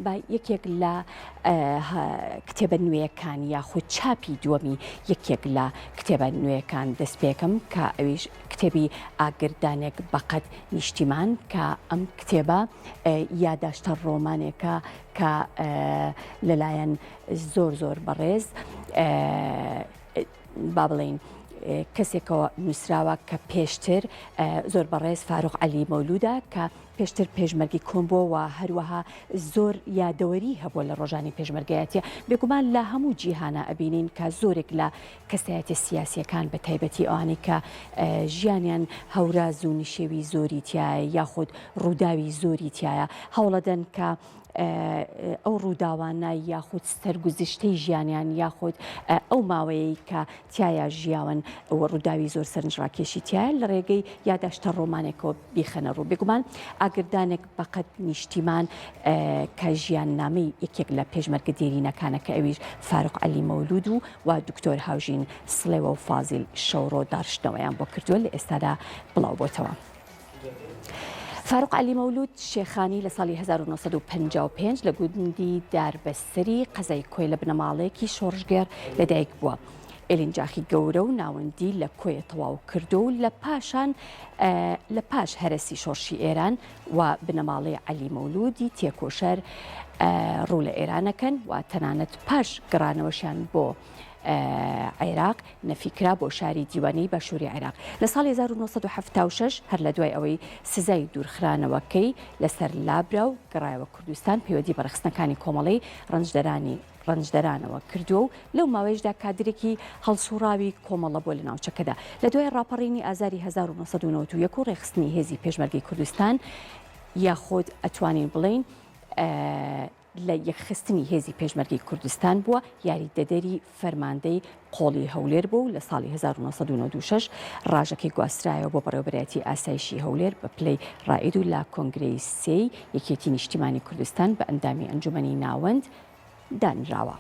با یەکێک لە کتێبە نوێیەکان یاخود چاپی دووەمی یەکێک لە کتێبە نوێیەکان دەست پێکەم کە ئەویش کتێبی ئاگردانێک بەقەد نیشتیمان کە ئەم کتێبە یاداشتە ڕۆمانێکە کە لەلایەن زۆر بەڕێز با بڵێین کەسێکەوە نووسراوە کە پێشتر زۆر بەڕێز فاروق عەلی مەولوودە کە پێشتر پێشمەرگی کۆمبۆوە هەروەها زۆر یادەوەری هەبووە لە ڕۆژانی پێشمەرگایەتیە بێگومان لە هەموو جیهانە ئەبینین کە زۆرێک لە کەسایەتی سیاسیەکان بە تایبەتی ئەوانەی کە ژیانیان هەوراز و نشێوی زۆری تایە یاخود ڕووداوی زۆری تایە هەوڵەدەن کە ئەو ڕووداوانە یاخود سەرگوزشتەی ژیانیان یاخود ئەو ماوەیەی کە تایە ژیاون ڕووداوی زۆر سەرنجڕاکێشی تایە لە ڕێگەی یاداشتە ڕۆمانێکەوە بیخەنە ڕوو بێگومان ئاگردانێک بەقەد نیشتیمان کە ژیان نامەی یەکێک لە پێشمەرگە دێرینەکانە کە ئەویش فاروق عەلی مەولود و دکتۆر هاوژین سڵێوە و فازیل شەورۆ داڕشتنەوەیان بۆ کردووە لە ئێستادا بڵاو بۆتەوە. فاروق عەلی مەولود شێخانی لە ساڵی 1955 لە گوندی داربەسەری قەزای کۆی لە بنەماڵەیەکی شۆڕژگێر لەدایک بووە. ئێلینجاخی گەورە و ناوەندی لە کۆیە تەواو کردو و لە پاش هەرەسی شۆڕشی ئێران و بنەماڵەی عەلی مەولودی تێکۆشەر ڕوو لە ئێرانەکەن و تەنانەت پاش گەڕانەوەشیان بۆ عێراق نەفیکرا بۆ شاری دیوانەی باشووری عێراق لە ساڵی 1976 هەر لە دوای ئەوەی سزای دوورخرانەوەکەی لەسەر لابرا و گەڕایەوە کوردستان پەیوەندی بەرەخستنەکانی کۆمەڵەی ڕەنجدەرانەوە کردووە و لەو ماوەیەشدا کادرێکی هەڵسوڕاوی کۆمەڵە بۆ لە ناوچەکەدا لە دوای ڕاپەڕینی ئازاری 1991 و ڕێخستنی هێزی پێشمەرگەی کوردستان یاخود ئەتوانین بڵین لە یەکخستنی هێزی پێشمەرگەی کوردستان بووە یاریدەدەری فەرماندەی قۆڵی هەولێر بوو لە ساڵی 1996 ڕاژەکەی گواسترایەوە بۆ بەڕێوەبەرەتی ئاسایشی هەولێر بە پلەی ڕائید و لا کۆنگرەی سێی یەکێتی نیشتیمانی کوردستان بە ئەندامی ئەنجومەنی ناوەند دانراوە.